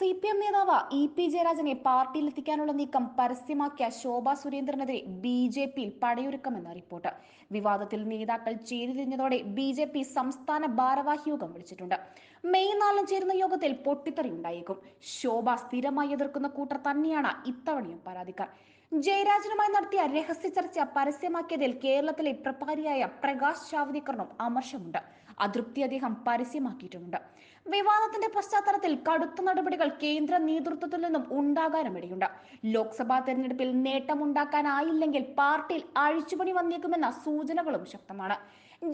CPM നേതാവ് E ജയരാജനെ പാർട്ടിയിലെത്തിക്കാനുള്ള നീക്കം പരസ്യമാക്കിയ Shobha സുരേന്ദ്രനെതിരെ BJP-യിൽ പടയൊരുക്കമെന്ന report. വിവാദത്തിൽ നേതാക്കൾ ചേരിതിരിഞ്ഞതോടെ BJP സംസ്ഥാന ഭാരവാഹി യോഗം വിളിച്ചിട്ടുണ്ട്. മെയ് 4 ചേരുന്ന യോഗത്തിൽ പൊട്ടിത്തെറിയുണ്ടായേക്കും. ശോഭ സ്ഥിരമായി എതിർക്കുന്ന കൂട്ടർ തന്നെയാണ് ഇത്തവണയും പരാതിക്കാർ. ജയരാജനുമായി നടത്തിയ രഹസ്യ ചർച്ച പരസ്യമാക്കിയതിൽ കേരളത്തിലെ പ്രഭാരിയായ പ്രകാശ് ജാവ്ദേക്കറിനും അമർഷമുണ്ട്. അതൃപ്തി അദ്ദേഹം പരസ്യമാക്കിയിട്ടുമുണ്ട്. വിവാദത്തിന്റെ പശ്ചാത്തലത്തിൽ കടുത്ത നടപടികൾ കേന്ദ്ര നേതൃത്വത്തിൽ നിന്നും ഉണ്ടാകാനുമിടയുണ്ട്. ലോക്സഭാ തെരഞ്ഞെടുപ്പിൽ നേട്ടമുണ്ടാക്കാനായില്ലെങ്കിൽ പാർട്ടിയിൽ അഴിച്ചുപണി വന്നേക്കുമെന്ന സൂചനകളും ശക്തമാണ്.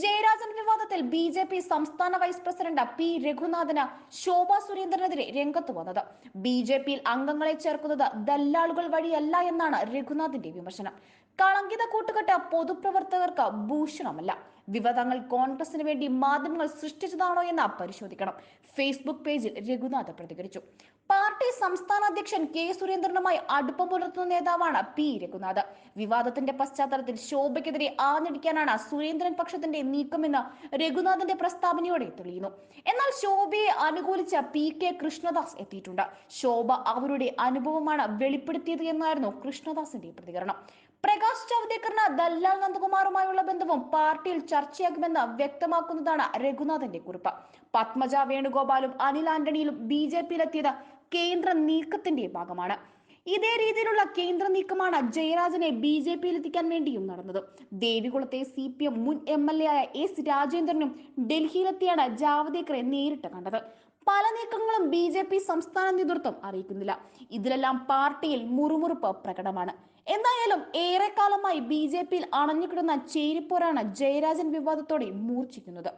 ജയരാജൻ വിവാദത്തിൽ BJP സംസ്ഥാന വൈസ് പ്രസിഡന്റ് P രഘുനാഥന് ശോഭാ സുരേന്ദ്രനെതിരെ രംഗത്ത് വന്നത്. BJP-യിൽ അംഗങ്ങളെ ചേർക്കുന്നത് ദല്ലാളുകൾ വഴിയല്ല എന്നാണ് രഘുനാഥിന്റെ വിമർശനം. കളങ്കിത കൂട്ടുകെട്ട് പൊതുപ്രവർത്തകർക്ക് ഭൂഷണമല്ല. വിവാദങ്ങൾ കോൺഗ്രസിന് വേണ്ടി മാധ്യമങ്ങൾ സൃഷ്ടിച്ചതാണോ എന്ന് പരിശോധിക്കണം. ഫേസ്ബുക്ക് പേജിൽ രഘുനാഥ് പ്രതികരിച്ചു. പാർട്ടി സംസ്ഥാന അധ്യക്ഷൻ K സുരേന്ദ്രനുമായി അടുപ്പം പുലർത്തുന്ന നേതാവാണ് P രഘുനാഥ്. വിവാദത്തിന്റെ പശ്ചാത്തലത്തിൽ ശോഭയ്ക്കെതിരെ ആഞ്ഞടിക്കാനാണ് സുരേന്ദ്രൻ പക്ഷത്തിന്റെ നീക്കമെന്ന് രഘുനാഥിന്റെ പ്രസ്താവനയോടെ തെളിയുന്നു. എന്നാൽ ശോഭയെ അനുകൂലിച്ച PK കൃഷ്ണദാസ് എത്തിയിട്ടുണ്ട്. ശോഭ അവരുടെ അനുഭവമാണ് വെളിപ്പെടുത്തിയത് എന്നായിരുന്നു കൃഷ്ണദാസിന്റെ പ്രതികരണം. പ്രകാശ് ജാവ്ദേക്കറിന് ദല്ലാൽ നന്ദകുമാറുമായുള്ള ബന്ധവും പാർട്ടിയിൽ ചർച്ചയാകുമെന്ന് വ്യക്തമാക്കുന്നതാണ് രഘുനാഥന്റെ കുറിപ്പ്. പത്മജ വേണുഗോപാലും അനിൽ ആന്റണിയിലും BJP-യിലെത്തിയത് കേന്ദ്ര നീക്കത്തിന്റെ ഭാഗമാണ്. ഇതേ രീതിയിലുള്ള കേന്ദ്ര നീക്കമാണ് ജയരാജനെ BJP-യിലെത്തിക്കാൻ വേണ്ടിയും നടന്നത്. ദേവികുളത്തെ CPM മുൻ MLA ആയ S രാജേന്ദ്രനും ഡൽഹിയിലെത്തിയാണ് ജാവ്ദേക്കറെ നേരിട്ട് കണ്ടത്. പല നീക്കങ്ങളും BJP സംസ്ഥാന നേതൃത്വം അറിയിക്കുന്നില്ല. ഇതിലെല്ലാം പാർട്ടിയിൽ മുറുമുറുപ്പ് പ്രകടമാണ്. എന്തായാലും ഏറെക്കാലമായി BJP-യിൽ അണഞ്ഞുകിടന്ന ചേരിപ്പോരാണ് ജയരാജൻ വിവാദത്തോടെ മൂർച്ഛിക്കുന്നത്.